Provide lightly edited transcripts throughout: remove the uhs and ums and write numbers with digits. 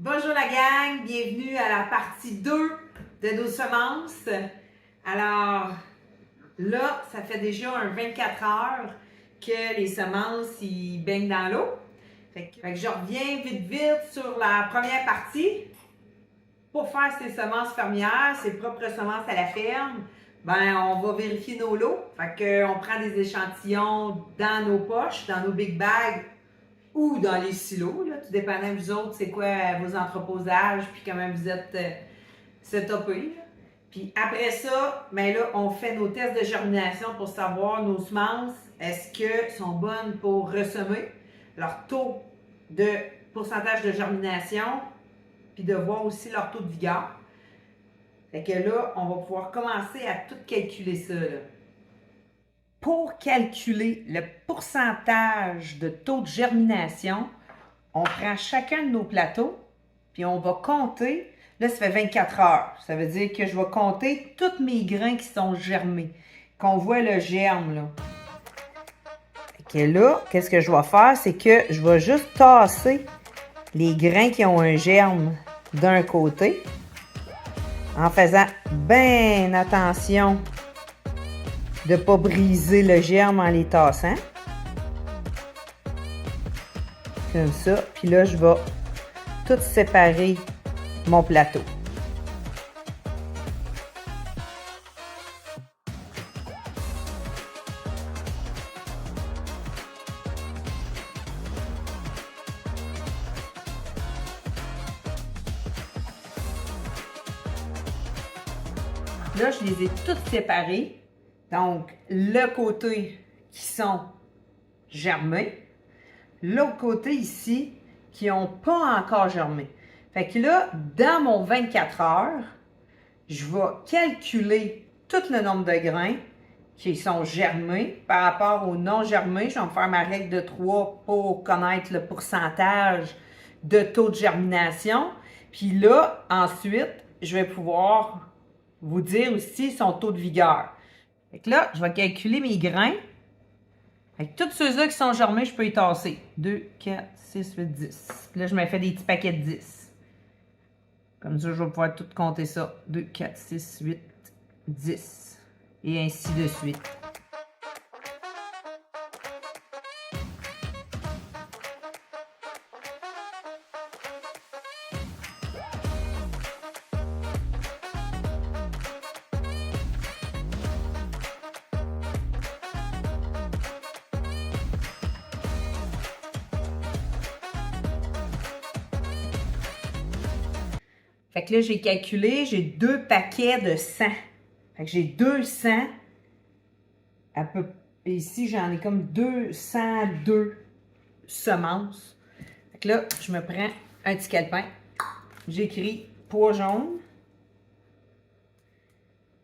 Bonjour la gang, bienvenue à la partie 2 de nos semences. Alors là, ça fait déjà un 24 heures que les semences ils baignent dans l'eau. Fait que je reviens vite sur la première partie. Pour faire ces semences fermières, ces propres semences à la ferme, on va vérifier nos lots. Fait que on prend des échantillons dans nos poches, dans nos big bags ou dans les silos, là, tout dépendant de vous autres, c'est quoi vos entreposages, puis comment vous êtes setupés. Puis après ça, là, on fait nos tests de germination pour savoir nos semences, est-ce qu'elles sont bonnes pour ressemer, leur taux de pourcentage de germination, puis de voir aussi leur taux de vigueur. Fait que là, on va pouvoir commencer à tout calculer ça, là. Pour calculer le pourcentage de taux de germination, on prend chacun de nos plateaux, puis on va compter. Là, ça fait 24 heures. Ça veut dire que je vais compter tous mes grains qui sont germés, qu'on voit le germe, là. Fait que là, qu'est-ce que je vais faire? C'est que je vais juste tasser les grains qui ont un germe d'un côté, en faisant bien attention de ne pas briser le germe en les tassant. Comme ça. Puis là, je vais tout séparer mon plateau. Là, je les ai toutes séparées. Donc, le côté qui sont germés, l'autre côté ici qui n'ont pas encore germé. Fait que là, dans mon 24 heures, je vais calculer tout le nombre de grains qui sont germés par rapport aux non germés. Je vais me faire ma règle de 3 pour connaître le pourcentage de taux de germination. Puis là, ensuite, je vais pouvoir vous dire aussi son taux de vigueur. Fait que là, je vais calculer mes grains. Fait que tous ceux-là qui sont germés, je peux y tasser. 2, 4, 6, 8, 10. Puis là, je me fais des petits paquets de 10. Comme ça, je vais pouvoir tout compter ça. 2, 4, 6, 8, 10. Et ainsi de suite. Fait que là, j'ai calculé, j'ai 2 paquets de 100. Fait que j'ai 200. Et ici, j'en ai comme 202 semences. Fait que là, je me prends un petit calepin. J'écris poids jaune.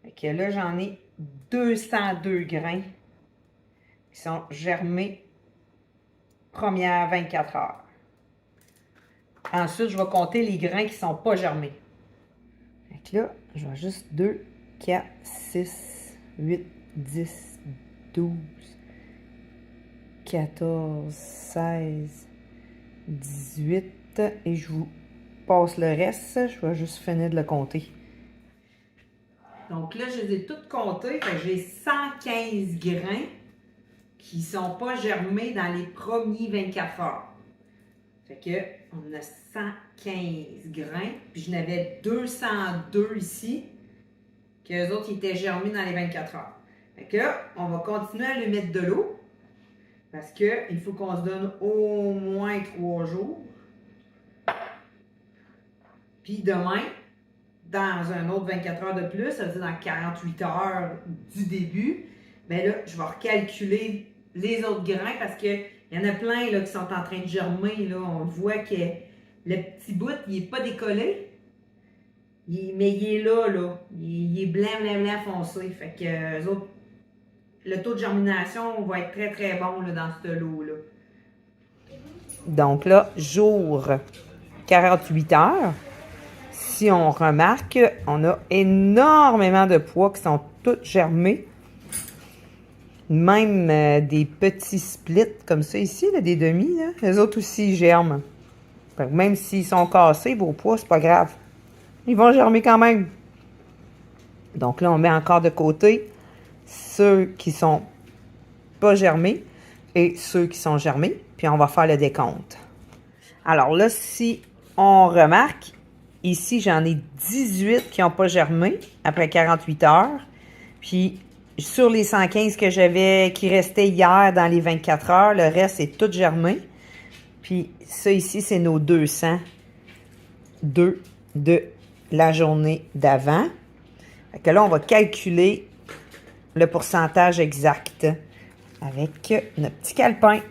Fait que là, j'en ai 202 grains qui sont germés première 24 heures. Ensuite, je vais compter les grains qui ne sont pas germés. Fait que là, je vais juste 2, 4, 6, 8, 10, 12, 14, 16, 18. Et je vous passe le reste. Je vais juste finir de le compter. Donc là, je les ai toutes comptées. Fait que j'ai 115 grains qui ne sont pas germés dans les premiers 24 heures. Fait que on a 115 grains, puis je n'avais 202 ici, qu'eux autres ils étaient germés dans les 24 heures. Fait que là, on va continuer à lui mettre de l'eau, parce qu'il faut qu'on se donne au moins 3 jours. Puis demain, dans un autre 24 heures de plus, ça veut dire dans 48 heures du début, bien là, je vais recalculer les autres grains, parce que il y en a plein là, qui sont en train de germer. Là. On voit que le petit bout, il n'est pas décollé. Mais il est là, là. Il est blanc, blanc, blanc foncé. Fait que eux autres, le taux de germination va être très, très bon là, dans ce lot-là. Donc là, jour 48 heures. Si on remarque, on a énormément de pois qui sont tous germés. Même des petits splits comme ça ici, là, des demi, là, eux autres aussi germent. Fait que même s'ils sont cassés, vos pois, c'est pas grave. Ils vont germer quand même. Donc là, on met encore de côté ceux qui sont pas germés et ceux qui sont germés. Puis on va faire le décompte. Alors là, si on remarque, ici, j'en ai 18 qui n'ont pas germé après 48 heures. Puis sur les 115 que j'avais, qui restaient hier dans les 24 heures, le reste est tout germé. Puis ça ici, c'est nos 200 de la journée d'avant. Fait que là, on va calculer le pourcentage exact avec notre petit calepin.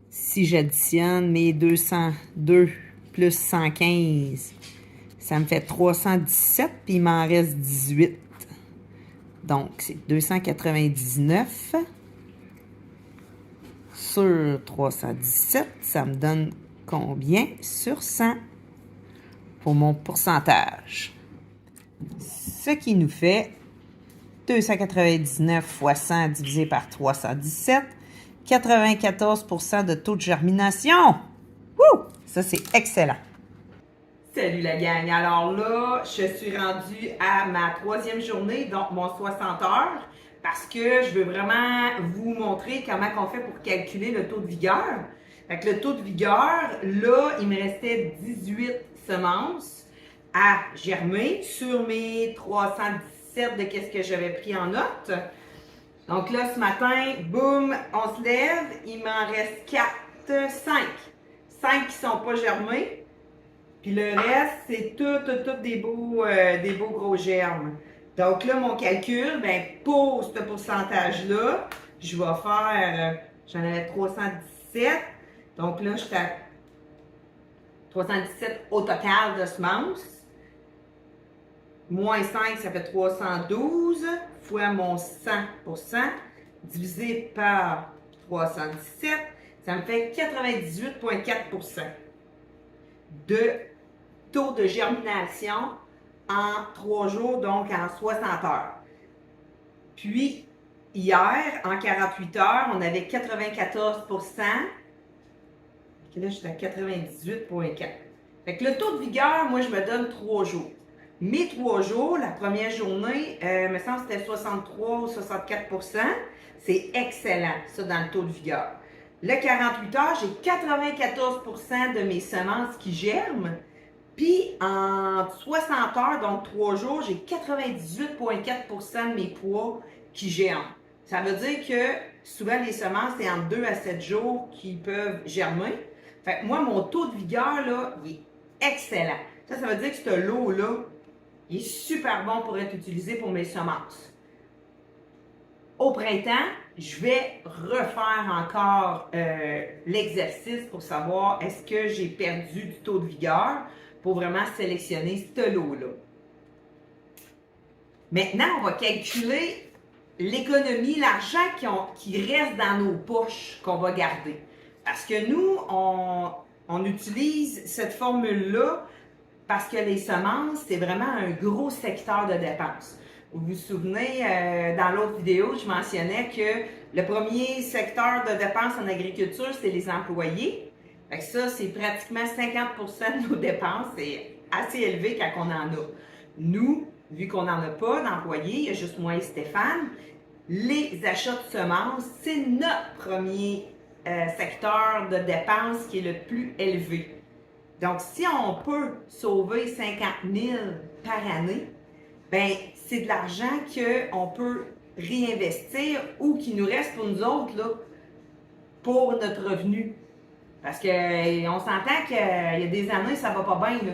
Si j'additionne mes 202 plus 115, ça me fait 317, puis il m'en reste 18. Donc, c'est 299 sur 317. Ça me donne combien sur 100 pour mon pourcentage? Ce qui nous fait 299 fois 100 divisé par 317, 94% de taux de germination. Wouh! Ça, c'est excellent. Salut la gang! Alors là, je suis rendue à ma 3e journée, donc mon 60 heures, parce que je veux vraiment vous montrer comment on fait pour calculer le taux de vigueur. Fait que le taux de vigueur, là, il me restait 18 semences à germer sur mes 317 de qu'est-ce que j'avais pris en note. Donc là, ce matin, boum, on se lève, il m'en reste 4, 5. 5 qui sont pas germés. Puis le reste, c'est tout des beaux gros germes. Donc là, mon calcul, ben pour ce pourcentage-là, je vais faire, j'en avais 317. Donc là, j'étais à 317 au total de semences. Moins 5, ça fait 312 fois mon 100% divisé par 317, ça me fait 98,4% de taux de germination en 3 jours, donc en 60 heures. Puis, hier, en 48 heures, on avait 94%. Et là, j'étais à 98,4%. Fait que le taux de vigueur, moi, je me donne 3 jours. Mes 3 jours, la première journée, me semble que c'était 63 ou 64%. C'est excellent, ça, dans le taux de vigueur. Le 48 heures, j'ai 94% de mes semences qui germent. Puis, en 60 heures, donc 3 jours, j'ai 98,4% de mes pois qui germent. Ça veut dire que souvent, les semences, c'est entre 2 à 7 jours qui peuvent germer. Fait que moi, mon taux de vigueur, là, il est excellent. Ça veut dire que ce lot-là, il est super bon pour être utilisé pour mes semences. Au printemps, je vais refaire encore l'exercice pour savoir est-ce que j'ai perdu du taux de vigueur pour vraiment sélectionner ce lot-là. Maintenant, on va calculer l'économie, l'argent qui reste dans nos poches qu'on va garder. Parce que nous, on utilise cette formule-là parce que les semences, c'est vraiment un gros secteur de dépenses. Vous vous souvenez, dans l'autre vidéo, je mentionnais que le premier secteur de dépenses en agriculture, c'est les employés. Fait que ça, c'est pratiquement 50% de nos dépenses. C'est assez élevé quand on en a. Nous, vu qu'on n'en a pas d'employés, il y a juste moi et Stéphane, les achats de semences, c'est notre premier secteur de dépenses qui est le plus élevé. Donc, si on peut sauver 50 000 par année, ben c'est de l'argent qu'on peut réinvestir ou qui nous reste pour nous autres, là, pour notre revenu. Parce qu'on s'entend qu'il y a des années, ça va pas bien, là.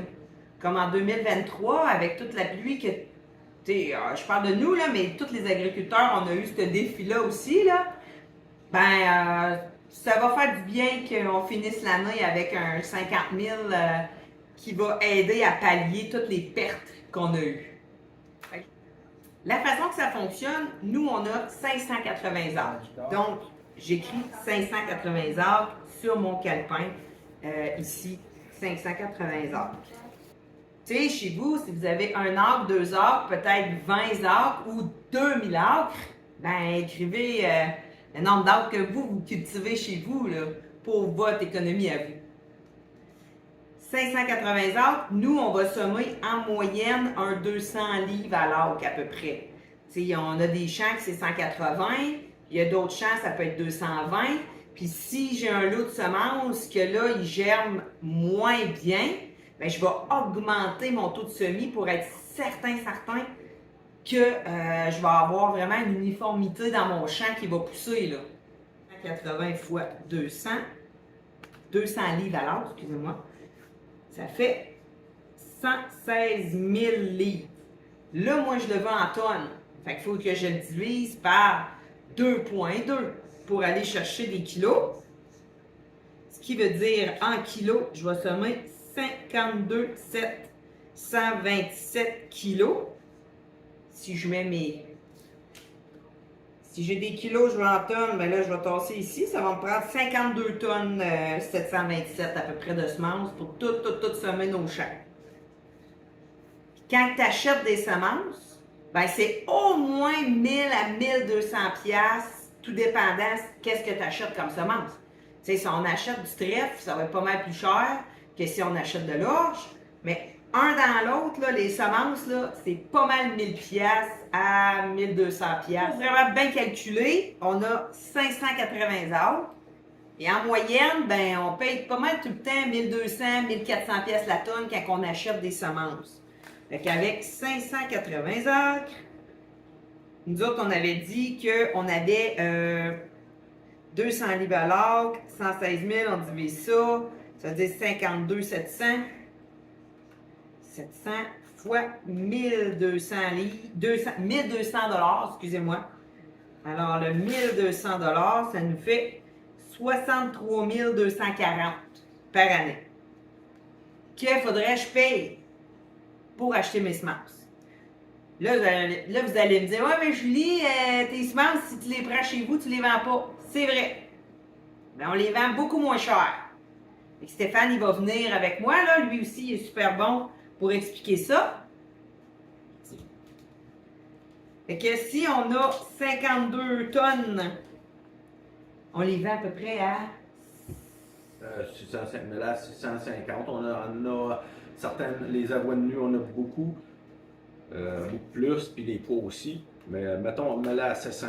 Comme en 2023, avec toute la pluie que, je parle de nous, là, mais tous les agriculteurs, on a eu ce défi-là aussi, là. Ça va faire du bien qu'on finisse l'année avec un 50 000 qui va aider à pallier toutes les pertes qu'on a eues. La façon que ça fonctionne, nous, on a 580 acres. Donc, j'écris 580 acres sur mon calepin, ici, 580 acres. Tu sais, chez vous, si vous avez 1 acre, 2 acres, peut-être 20 acres ou 2000 acres, ben écrivez le nombre d'acres que vous cultivez chez vous là, pour votre économie à vous. 580 acres, nous, on va semer en moyenne un 200 livres à l'acre à peu près. T'sais, on a des champs qui c'est 180, il y a d'autres champs, ça peut être 220. Puis si j'ai un lot de semences que là, il germe moins bien, bien, je vais augmenter mon taux de semis pour être certain que je vais avoir vraiment une uniformité dans mon champ qui va pousser, là. 180 fois 200 livres à l'heure, excusez-moi, ça fait 116 000 livres. Là, moi, je le vends en tonnes. Fait qu'il faut que je le divise par 2,2 pour aller chercher des kilos. Ce qui veut dire, en kilos, je vais semer 52 727 kilos. Si je mets mes... Si j'ai des kilos, je vais en tonnes, bien là, je vais tasser ici. Ça va me prendre 52 tonnes 727 à peu près de semences pour tout semer nos champs. Quand tu achètes des semences, ben c'est au moins 1000 à 1200 piastres, tout dépendant qu'est-ce que tu achètes comme semence. Tu sais, si on achète du trèfle, ça va être pas mal plus cher que si on achète de l'orge. Mais un dans l'autre, là, les semences, là, c'est pas mal 1000 piastres à 1200 piastres. Vraiment bien calculé, on a 580 acres. Et en moyenne, ben, on paye pas mal tout le temps 1200, 1400 piastres la tonne quand on achète des semences. Fait qu'avec 580 acres, nous autres, on avait dit qu'on avait 200 livres à l'acre, 116 000, on divise ça, ça veut dire 52 700. 700 fois 1200 livres, 1200 $, excusez-moi. Alors, le 1200 $, ça nous fait 63 240 par année. Que faudrait que je paye pour acheter mes semences? Là, vous allez me dire, ouais, mais Julie, tes semences, si tu les prends chez vous, tu les vends pas. C'est vrai. Mais on les vend beaucoup moins cher. Et Stéphane, il va venir avec moi, là. Lui aussi, il est super bon pour expliquer ça. Fait que si on a 52 tonnes, on les vend à peu près à 650. On a certaines, les avoines nues, on a beaucoup plus, puis les pois aussi. Mais mettons, mets-la à 700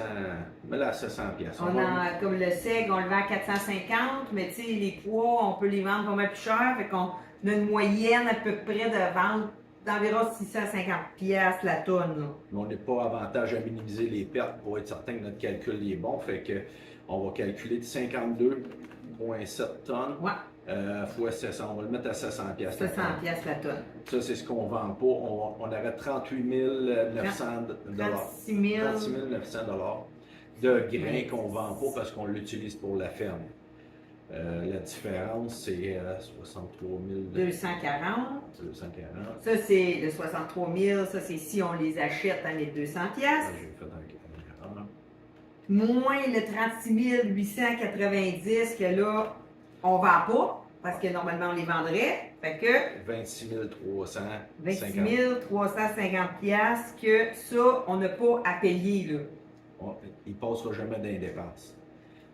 piastres. On a, comme le seigle, on le vend à 450, mais tu sais, les pois, on peut les vendre pas mal plus cher. Fait qu'on a une moyenne à peu près de vente d'environ 650 piastres la tonne. Là. Mais on n'est pas avantage à minimiser les pertes pour être certain que notre calcul est bon. Fait que on va calculer de 52,7 tonnes. Ouais. Fois 700, on va le mettre à 700 piastres. 700 piastres la tonne. Ça, c'est ce qu'on vend pas. On aurait 38 900 36 900 de grains qu'on vend pas parce qu'on l'utilise pour la ferme. La différence, c'est 63 240. 240. Ça, c'est le 63 000. Ça, c'est si on les achète à 1200 piastres. J'ai fait un 40. Moins le 36 890 que là, on ne vend pas, parce que normalement, on les vendrait. Fait que 26 350. 26 350 piastres que ça, on n'a pas à payer, là. Il ne passera jamais dans les dépenses.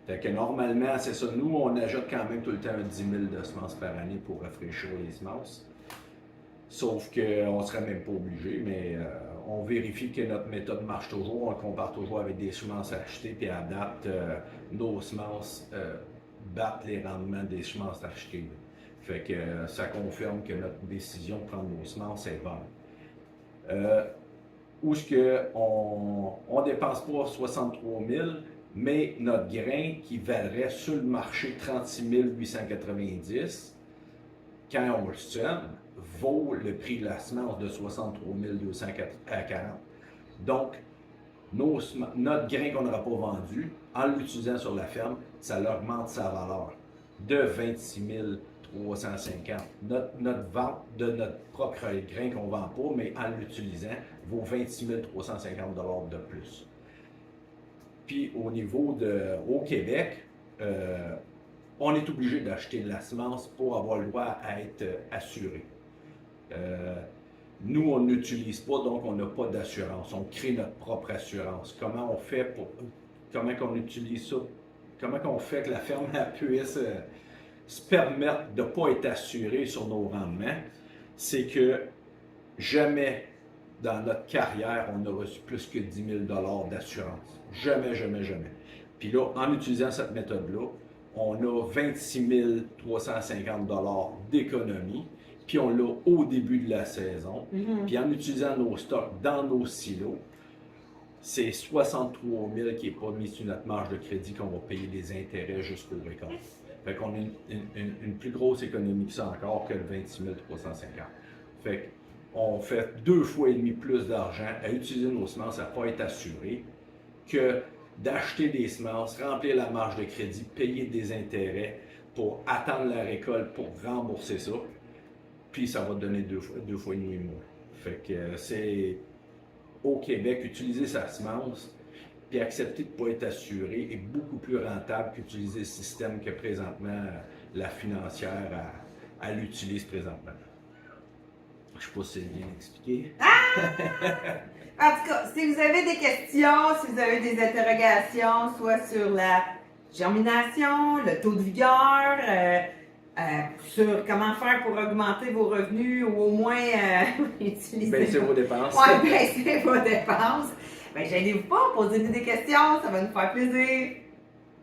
Fait que normalement, c'est ça. Nous, on ajoute quand même tout le temps 10 000 de semences par année pour rafraîchir les semences. Sauf qu'on ne serait même pas obligé, mais on vérifie que notre méthode marche toujours. On le compare toujours avec des semences achetées, puis à date, nos semences battent les rendements des semences achetées. Fait que ça confirme que notre décision de prendre nos semences est bonne. Où est-ce qu'on ne dépense pas 63 000, mais notre grain qui valerait sur le marché 36 890, quand on le sème, vaut le prix de la semence de 63 240. Donc, notre grain qu'on n'aura pas vendu, en l'utilisant sur la ferme, ça augmente sa valeur de 26 350. Notre vente de notre propre grain qu'on ne vend pas, mais en l'utilisant, vaut 26 350 $ de plus. Puis au Québec, on est obligé d'acheter de la semence pour avoir le droit à être assuré. Nous, on n'utilise pas, donc on n'a pas d'assurance. On crée notre propre assurance. Comment on fait qu'on utilise ça? Comment qu'on fait que la ferme puisse se permettre de ne pas être assuré sur nos rendements, c'est que jamais dans notre carrière, on a reçu plus que 10 000 $ d'assurance. Jamais, jamais, jamais. Puis là, en utilisant cette méthode-là, on a 26 350 $ d'économie, puis on l'a au début de la saison. Puis en utilisant nos stocks dans nos silos, c'est 63 000 qui n'est pas mis sur notre marge de crédit qu'on va payer les intérêts jusqu'au récolte. Fait qu'on a une plus grosse économie que ça encore que le 26 350. Fait qu'on fait 2 fois et demi plus d'argent à utiliser nos semences, à ne pas être assuré, que d'acheter des semences, remplir la marge de crédit, payer des intérêts pour attendre la récolte pour rembourser ça. Puis ça va te donner 2 fois et demi moins. Fait que c'est au Québec, utiliser sa semence puis accepter de ne pas être assuré est beaucoup plus rentable qu'utiliser le système que présentement la financière elle l'utilise présentement. Je ne sais pas si c'est bien expliqué. En tout cas, si vous avez des questions, si vous avez des interrogations, soit sur la germination, le taux de vigueur, sur comment faire pour augmenter vos revenus ou au moins utiliser... Baisser vos dépenses. Oui, baisser vos dépenses. Ben, gênez-vous pas, posez-nous des questions, ça va nous faire plaisir.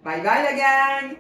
Bye bye, la gang!